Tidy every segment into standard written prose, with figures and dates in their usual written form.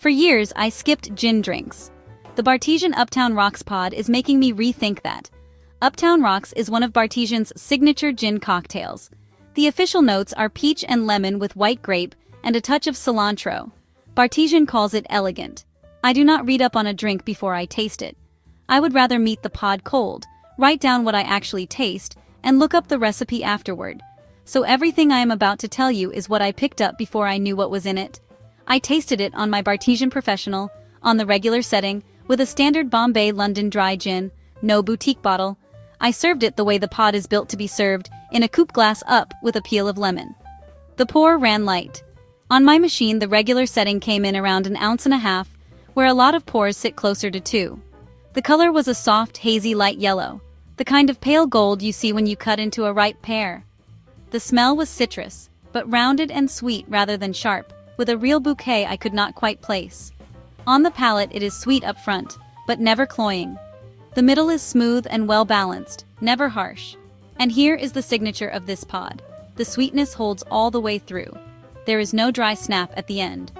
For years, I skipped gin drinks. The Bartesian Uptown Rocks pod is making me rethink that. Uptown Rocks is one of Bartesian's signature gin cocktails. The official notes are peach and lemon with white grape and a touch of cilantro. Bartesian calls it elegant. I do not read up on a drink before I taste it. I would rather meet the pod cold, write down what I actually taste, and look up the recipe afterward. So everything I am about to tell you is what I picked up before I knew what was in it. I tasted it on my Bartesian Professional, on the regular setting, with a standard Bombay London dry gin, no boutique bottle. I served it the way the pod is built to be served, in a coupe glass up with a peel of lemon. The pour ran light. On my machine the regular setting came in around 1.5 ounces, where a lot of pours sit closer to 2. The color was a soft, hazy light yellow, the kind of pale gold you see when you cut into a ripe pear. The smell was citrus, but rounded and sweet rather than sharp, with a real bouquet I could not quite place. On the palate it is sweet up front, but never cloying. The middle is smooth and well-balanced, never harsh. And here is the signature of this pod. The sweetness holds all the way through. There is no dry snap at the end.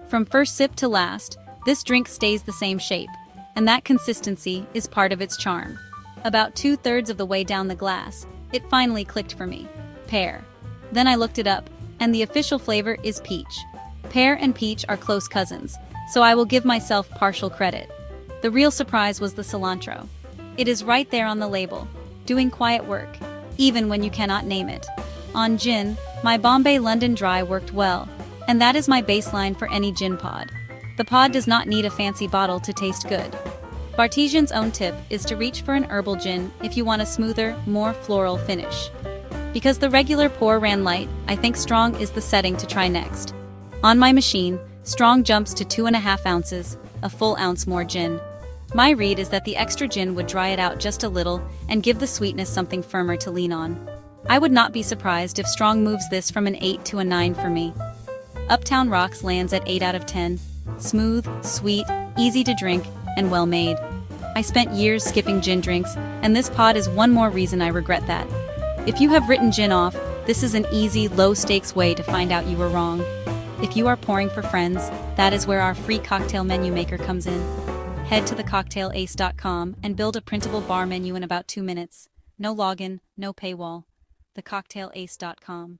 From first sip to last, this drink stays the same shape, and that consistency is part of its charm. About 2/3 of the way down the glass, it finally clicked for me. Pear. Then I looked it up, and the official flavor is peach. Pear and peach are close cousins, so I will give myself partial credit. The real surprise was the cilantro. It is right there on the label, doing quiet work, even when you cannot name it. On gin, my Bombay London Dry worked well, and that is my baseline for any gin pod. The pod does not need a fancy bottle to taste good. Bartesian's own tip is to reach for an herbal gin if you want a smoother, more floral finish. Because the regular pour ran light, I think strong is the setting to try next. On my machine, strong jumps to 2.5 ounces, a full ounce more gin. My read is that the extra gin would dry it out just a little and give the sweetness something firmer to lean on. I would not be surprised if strong moves this from an 8 to a 9 for me. Uptown Rocks lands at 8 out of 10. Smooth, sweet, easy to drink, and well made. I spent years skipping gin drinks, and this pod is one more reason I regret that. If you have written gin off, this is an easy, low-stakes way to find out you were wrong. If you are pouring for friends, that is where our free cocktail menu maker comes in. Head to thecocktailace.com and build a printable bar menu in about 2 minutes. No login, no paywall. thecocktailace.com